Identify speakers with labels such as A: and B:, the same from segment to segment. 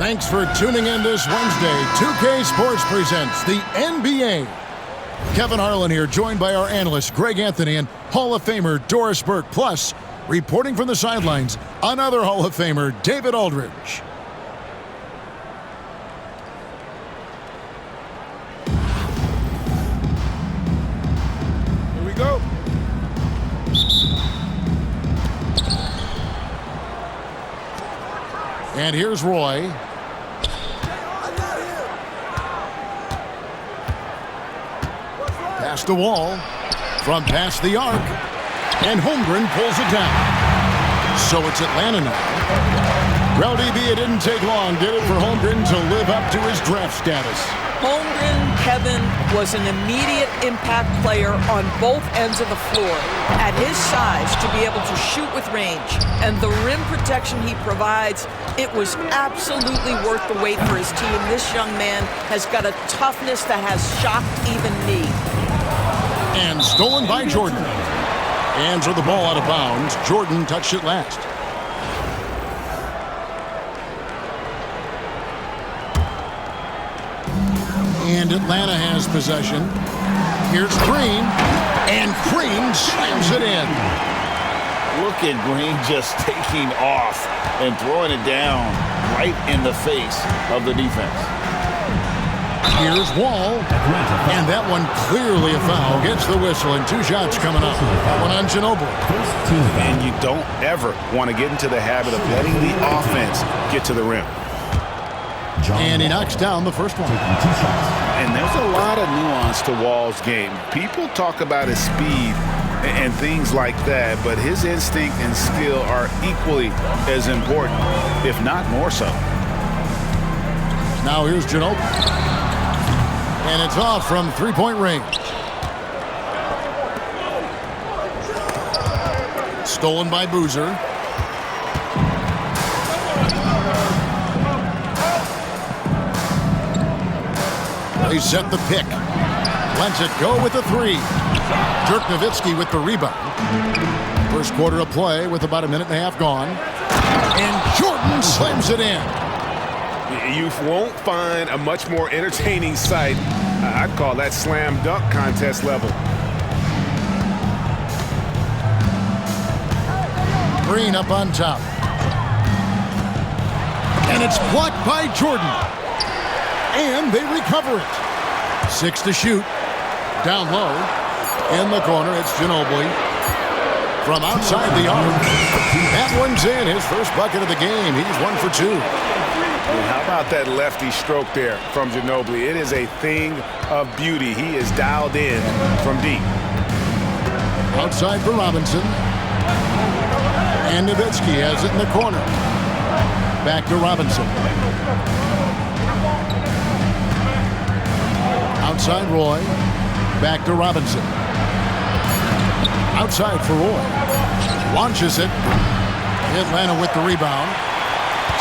A: Thanks for tuning in this Wednesday. 2K Sports presents the NBA. Kevin Harlan here, joined by our analyst Greg Anthony and Hall of Famer Doris Burke. Plus, reporting from the sidelines, another Hall of Famer, David Aldridge.
B: Here we go.
A: And here's Roy. Past the wall, from past the arc, and Holmgren pulls it down. So it's Atlanta now. Well, DB, it didn't take long, did it, for Holmgren to live up to his draft status?
C: Holmgren, Kevin, was an immediate impact player on both ends of the floor. At his size, to be able to shoot with range and the rim protection he provides, it was absolutely worth the wait for his team. This young man has got a toughness that has shocked even me.
A: And stolen by Jordan. Hands are the ball out of bounds. Jordan touched it last. And Atlanta has possession. Here's Green. And Green slams it in.
D: Look at Green just taking off and throwing it down right in the face of the defense.
A: Here's Wall. And that one clearly a foul. Gets the whistle and 2 shots coming up. That one on Ginobili.
D: And you don't ever want to get into the habit of letting the offense get to the rim.
A: And he knocks down the first one.
D: And there's a lot of nuance to Wall's game. People talk about his speed and things like that, but his instinct and skill are equally as important, if not more so.
A: Now here's Ginobili. And it's off from three-point range. Stolen by Boozer. They set the pick. Lets it go with a 3. Dirk Nowitzki with the rebound. First quarter of play with about a minute and a half gone. And Jordan slams it in.
B: You won't find a much more entertaining sight. I'd call that slam dunk contest level.
A: Green up on top. And it's blocked by Jordan. And they recover it. 6 to shoot. Down low. In the corner, it's Ginobili. From outside the arc. That one's in. His first bucket of the game. He's 1 for 2.
B: And how about that lefty stroke there from Ginobili? It is a thing of beauty. He is dialed in from deep.
A: Outside for Robinson. And Nowitzki has it in the corner. Back to Robinson. Outside Roy. Back to Robinson. Outside for Roy. Launches it. Atlanta with the rebound.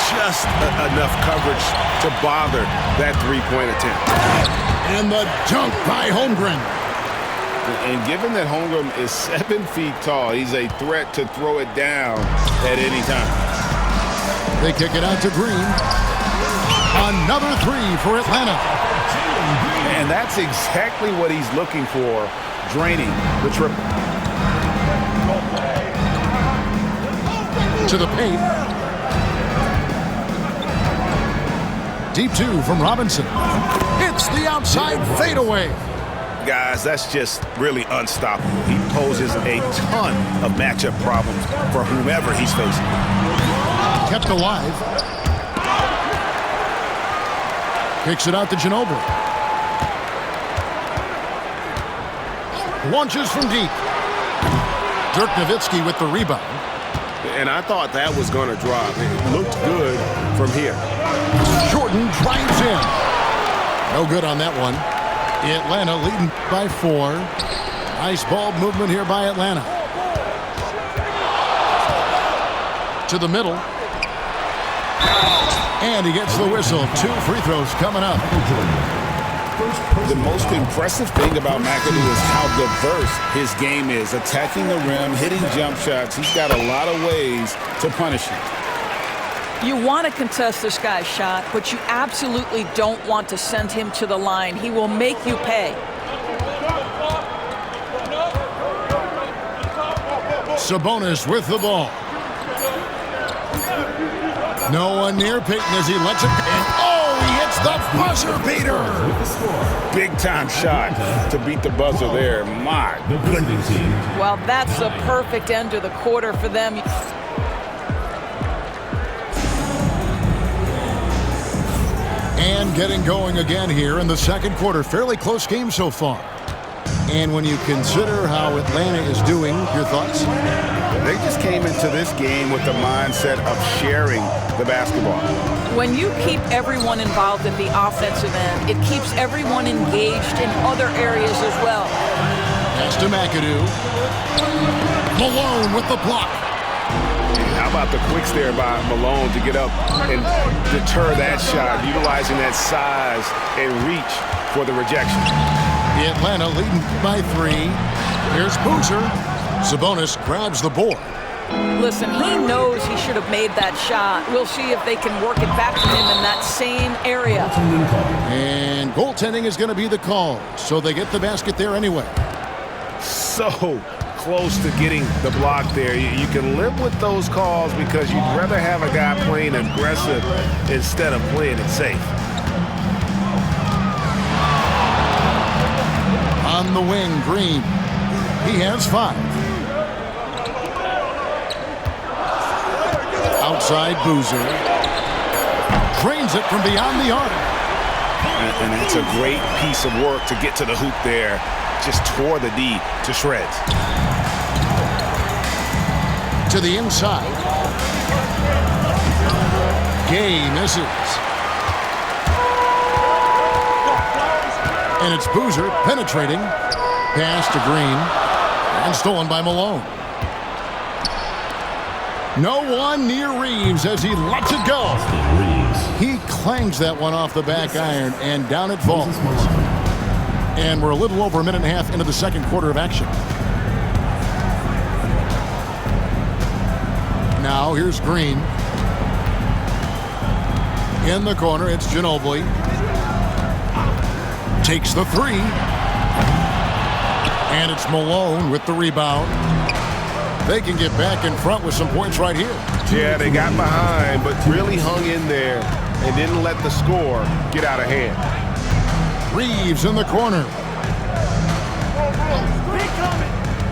B: Just enough coverage to bother that three-point attempt.
A: And the dunk by Holmgren.
D: And given that Holmgren is 7 feet tall, he's a threat to throw it down at any time.
A: They kick it out to Green. Another 3 for Atlanta.
D: And that's exactly what he's looking for, draining the triple.
A: To the paint. Deep 2 from Robinson. It's the outside fadeaway.
D: Guys, that's just really unstoppable. He poses a ton of matchup problems for whomever he's facing.
A: Kept alive. Kicks it out to Ginobili. Launches from deep. Dirk Nowitzki with the rebound.
B: And I thought that was going to drop. It looked good from here.
A: Jordan drives in. No good on that one. Atlanta leading by 4. Nice ball movement here by Atlanta. To the middle. And he gets the whistle. 2 free throws coming up.
D: The most impressive thing about McAdoo is how diverse his game is. Attacking the rim, hitting jump shots. He's got a lot of ways to punish him.
C: You want to contest this guy's shot, but you absolutely don't want to send him to the line. He will make you pay.
A: Sabonis with the ball. No one near Payton as he lets it. And oh, he hits the buzzer beater.
B: Big time shot to beat the buzzer there. My goodness.
C: Well, that's the perfect end to the quarter for them.
A: And getting going again here in the second quarter. Fairly close game so far. And when you consider how Atlanta is doing, your thoughts?
B: They just came into this game with the mindset of sharing the basketball.
C: When you keep everyone involved at the offensive end, it keeps everyone engaged in other areas as well.
A: Pass to McAdoo. Malone with the block.
B: How about the quicks there by Malone to get up and deter that shot, utilizing that size and reach for the rejection.
A: Atlanta leading by 3. Here's Boozer. Sabonis grabs the board.
C: Listen, he knows he should have made that shot. We'll see if they can work it back to him in that same area.
A: And goaltending is going to be the call, so they get the basket there anyway.
B: So close to getting the block there. You can live with those calls because you'd rather have a guy playing aggressive instead of playing it safe.
A: On the wing, Green. He has 5. Outside, Boozer. Drains it from beyond the arc.
B: And it's a great piece of work to get to the hoop there. Just tore the D to shreds.
A: To the inside. Gay misses. And it's Boozer penetrating. Pass to Green. And stolen by Malone. No one near Reeves as he lets it go. He clangs that one off the back iron, and down it falls. And we're a little over a minute and a half into the second quarter of action. Now here's Green. In the corner, it's Ginobili. Takes the 3. And it's Malone with the rebound. They can get back in front with some points right here.
B: Yeah, they got behind, but really hung in there and didn't let the score get out of hand.
A: Reeves in the corner.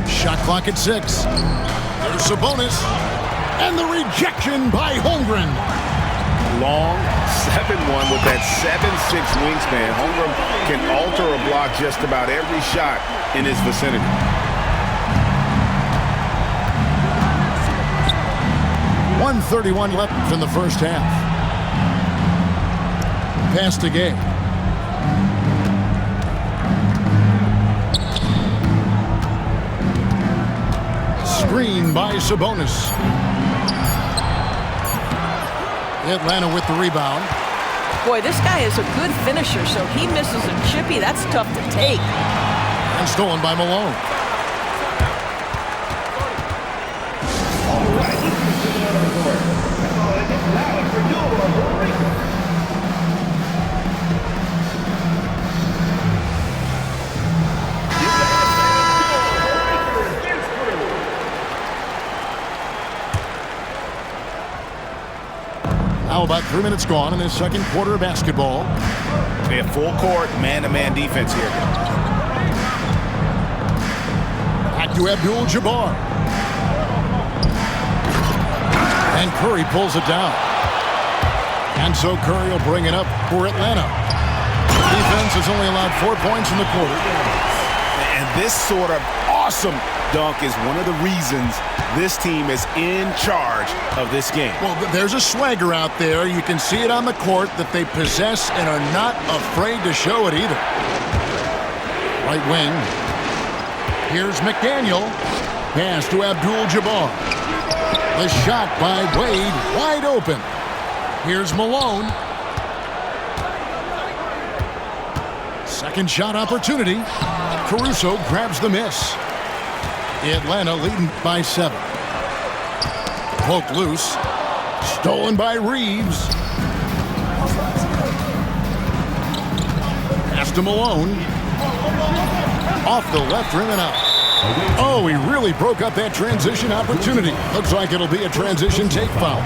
A: Shot clock at 6. There's Sabonis. And the rejection by Holmgren.
B: Long 7-1 with that 7'6" wingspan. Holmgren can alter a block just about every shot in his vicinity.
A: .131 left in the first half. Pass to Gay. Screen by Sabonis. Atlanta with the rebound.
C: Boy, this guy is a good finisher, so he misses a chippy. That's tough to take.
A: And stolen by Malone. Now about 3 minutes gone in this second quarter of basketball.
B: They have full court, man-to-man defense here.
A: Back to Abdul-Jabbar. And Curry pulls it down. And so Curry will bring it up for Atlanta. Defense has only allowed 4 points in the quarter.
B: And this sort of awesome dunk is one of the reasons this team is in charge of this game.
A: Well, there's a swagger out there. You can see it on the court that they possess and are not afraid to show it either. Right wing. Here's McDaniel. Pass to Abdul-Jabbar. The shot by Wade, wide open. Here's Malone. Second shot opportunity. Caruso grabs the miss. Atlanta leading by 7. Poked loose. Stolen by Reeves. Pass to Malone. Off the left rim and out. Oh, he really broke up that transition opportunity. Looks like it'll be a transition take foul.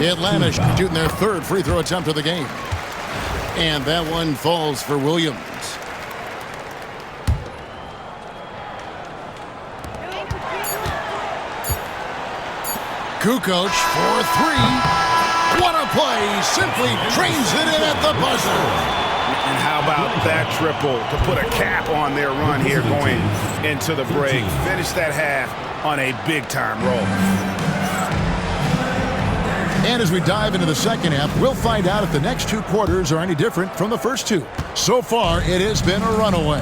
A: Atlanta shooting their third free throw attempt of the game. And that one falls for Williams. Kukoc for three. What a play. Simply trains it in at the buzzer.
B: And how about that triple to put a cap on their run here going into the break. Finish that half on a big-time roll.
A: And as we dive into the second half, we'll find out if the next two quarters are any different from the first two. So far, it has been a runaway.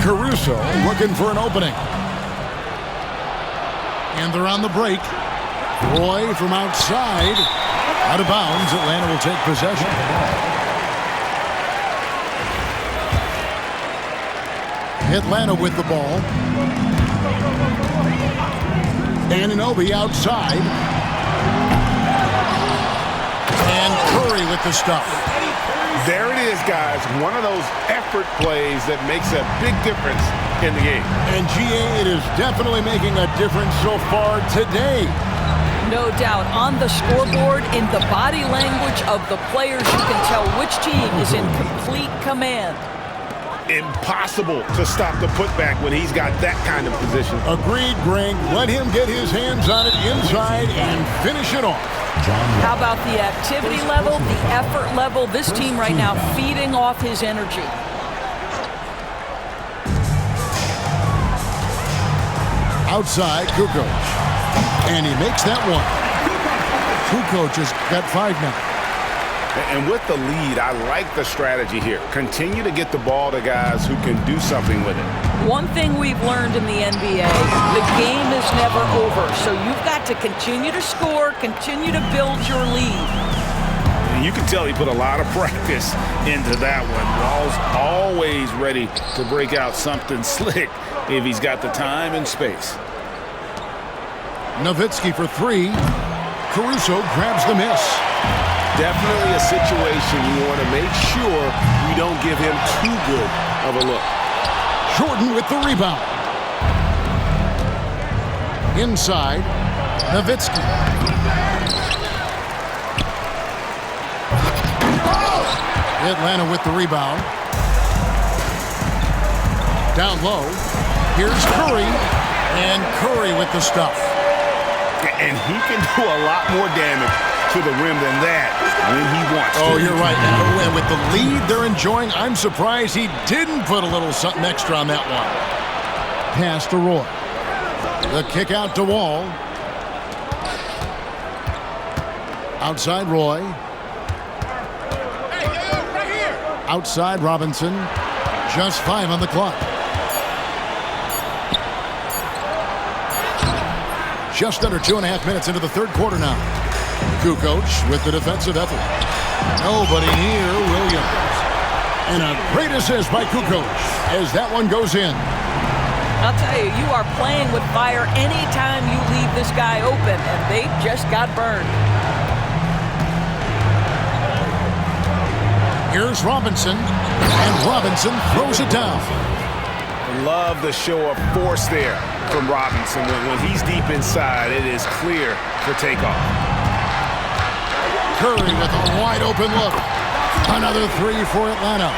A: Caruso looking for an opening. And they're on the break. Roy from outside. Out of bounds. Atlanta will take possession. Atlanta with the ball. Anunoby outside. And Curry with the stuff.
B: There it is, guys. One of those effort plays that makes a big difference in the game.
A: And GA, it is definitely making a difference so far today.
C: No doubt. On the scoreboard, in the body language of the players, you can tell which team is in complete command.
B: Impossible to stop the putback when he's got that kind of position.
A: Agreed, Greg. Let him get his hands on it inside and finish it off.
C: How about the activity level, the effort level? This team right now feeding off his energy.
A: Outside, Kukoc. And he makes that one. Kukoc has got 5 now.
B: And with the lead, I like the strategy here. Continue to get the ball to guys who can do something with it.
C: One thing we've learned in the NBA, the game is never over. So you've got to continue to score, continue to build your lead.
B: And you can tell he put a lot of practice into that one. Wall's always ready to break out something slick if he's got the time and space.
A: Nowitzki for 3. Caruso grabs the miss.
B: Definitely a situation you want to make sure you don't give him too good of a look.
A: Jordan with the rebound. Inside, Nowitzki. Atlanta with the rebound. Down low. Here's Curry. And Curry with the stuff.
B: And he can do a lot more damage to the rim than that when he wants to.
A: Oh, you're right. And with the lead they're enjoying, I'm surprised he didn't put a little something extra on that one. Pass to Roy. The kick out to Wall. Outside Roy. Outside Robinson. Just 5 on the clock. Just under 2.5 minutes into the third quarter now. Kukoc with the defensive effort. Nobody near Williams. And a great assist by Kukoc as that one goes in.
C: I'll tell you, you are playing with fire anytime you leave this guy open, and they just got burned.
A: Here's Robinson, and Robinson throws it down.
B: Love the show of force there from Robinson. When he's deep inside, it is clear for takeoff.
A: Curry with a wide open look. Another 3 for Atlanta.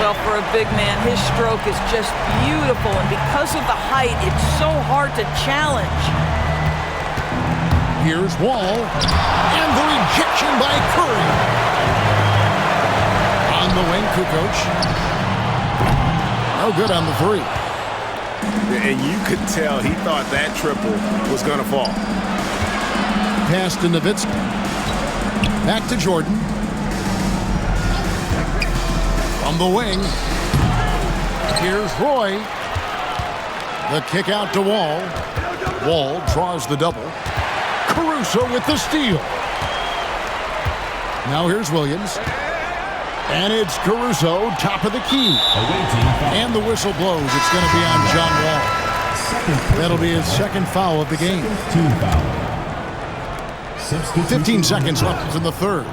C: Well, for a big man, his stroke is just beautiful, and because of the height, it's so hard to challenge.
A: Here's Wall, and the rejection by Curry. On the wing, Kukoc. No good on the 3.
B: And you could tell he thought that triple was going to fall.
A: Pass to Nowitzki. Back to Jordan. From the wing. Here's Roy. The kick out to Wall. Wall draws the double. Caruso with the steal. Now here's Williams. And it's Caruso, top of the key. And the whistle blows. It's going to be on John Wall. That'll be his second foul of the game. 15 seconds left in the third.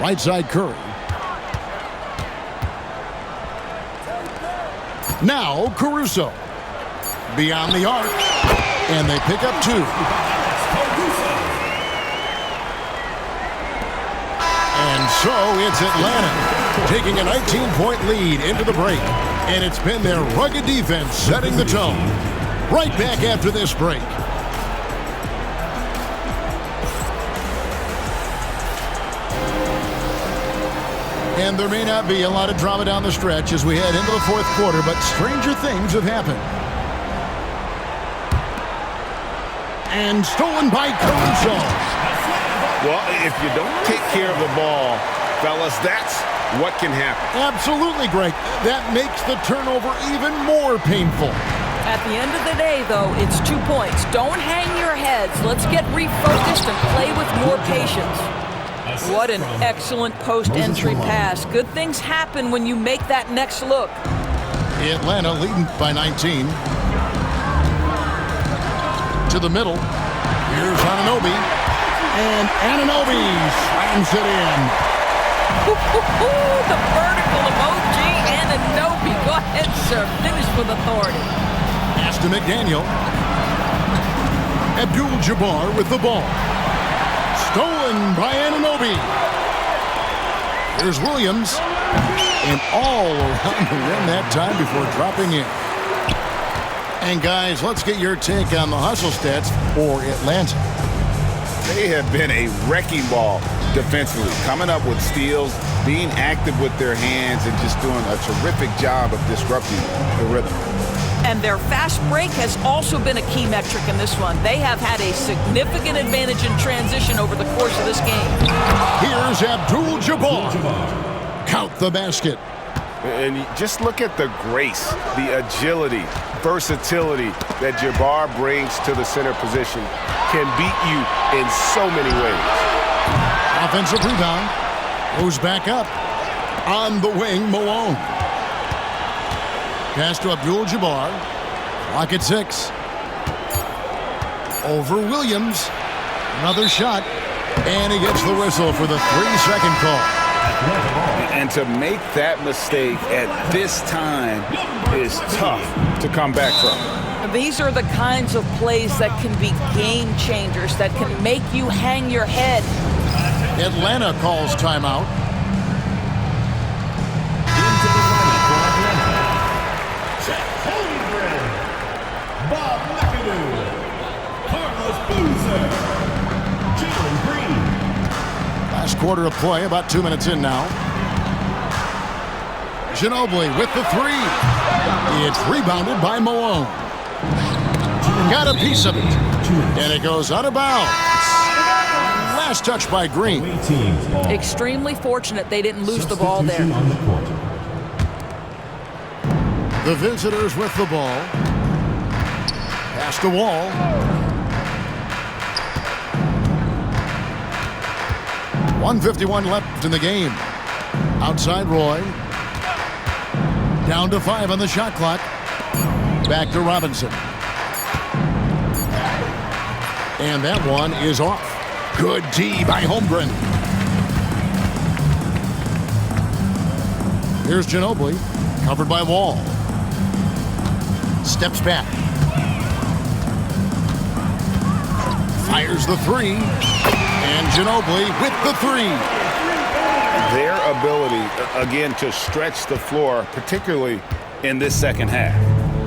A: Right side Curry. Now Caruso. Beyond the arc. And they pick up 2. And so it's Atlanta taking a 19-point lead into the break. And it's been their rugged defense setting the tone. Right back after this break. And there may not be a lot of drama down the stretch as we head into the fourth quarter, but stranger things have happened. And stolen by Caruso.
D: Well, if you don't take care of the ball, fellas, that's what can happen.
A: Absolutely, Greg. That makes the turnover even more painful.
C: At the end of the day, though, it's 2 points. Don't hang your heads. Let's get refocused and play with more patience. What an excellent post-entry pass. Good things happen when you make that next look.
A: Atlanta leading by 19. To the middle. Here's Anunoby. And Anunoby slams it in.
C: The vertical emoji, Anunoby. Go ahead, sir. Finish with authority.
A: Pass to McDaniel. Abdul-Jabbar with the ball. Stolen by Anunoby. Here's Williams. And all around the rim that time before dropping in. And guys, let's get your take on the hustle stats for Atlanta.
D: They have been a wrecking ball defensively, coming up with steals, being active with their hands, and just doing a terrific job of disrupting the rhythm.
C: And their fast break has also been a key metric in this one. They have had a significant advantage in transition over the course of this game.
A: Here's Abdul-Jabbar. Count the basket.
D: And just look at the grace, the agility, versatility that Jabbar brings to the center position. Can beat you in so many ways.
A: Offensive rebound. Goes back up. On the wing, Malone. Pass to Abdul-Jabbar. Clock at 6. Over Williams. Another shot. And he gets the whistle for the 3-second call.
D: And to make that mistake at this time is tough to come back from.
C: These are the kinds of plays that can be game changers, that can make you hang your head.
A: Atlanta calls timeout.
E: Into the lineup for Atlanta. Chet Holmgren, Bob McAdoo, Carlos Boozer, Jalen Green.
A: Last quarter of play, about 2 minutes in now. Ginobili with the 3. It's rebounded by Malone. Got a piece of it. And it goes out of bounds. Last touch by Green.
C: Extremely fortunate they didn't lose the ball there.
A: The visitors with the ball. Pass the wall. .151 left in the game. Outside Roy. Down to 5 on the shot clock. Back to Robinson. And that one is off. Good D by Holmgren. Here's Ginobili. Covered by Wall. Steps back. Fires the 3. And Ginobili with the 3.
D: Their ability, again, to stretch the floor, particularly in this second half.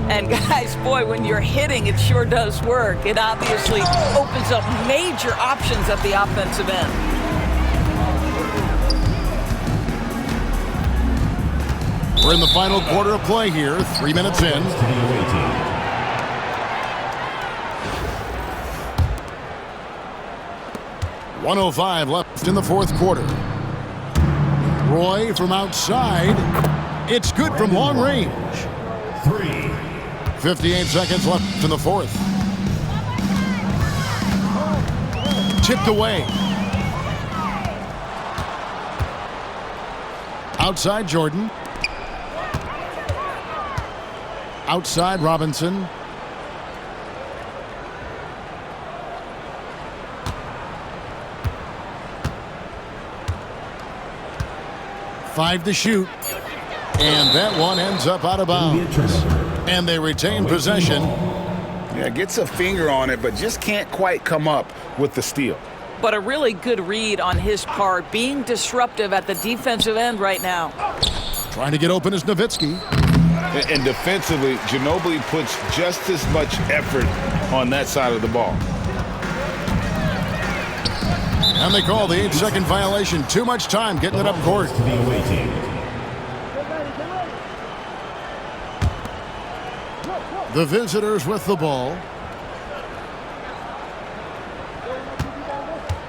C: And guys, boy, when you're hitting, it sure does work. It obviously opens up major options at the offensive end.
A: We're in the final quarter of play here, 3 minutes in. .105 left in the fourth quarter. Roy from outside. It's good from long range. 58 seconds left in the fourth. Tipped away. Outside Jordan. Outside Robinson. Five to shoot. And that one ends up out of bounds. And they retain possession.
D: Yeah, gets a finger on it, but just can't quite come up with the steal.
C: But a really good read on his part, being disruptive at the defensive end right now.
A: Trying to get open is Nowitzki.
D: And defensively, Ginobili puts just as much effort on that side of the ball.
A: And they call the 8-second violation. Too much time getting it up court.
E: To the away team.
A: The visitors with the ball.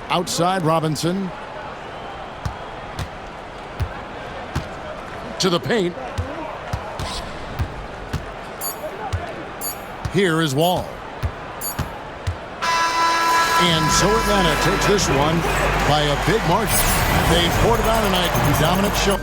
A: Outside Robinson. To the paint. Here is Wall. And so Atlanta takes this one by a big margin. They poured it on tonight. Dominant show.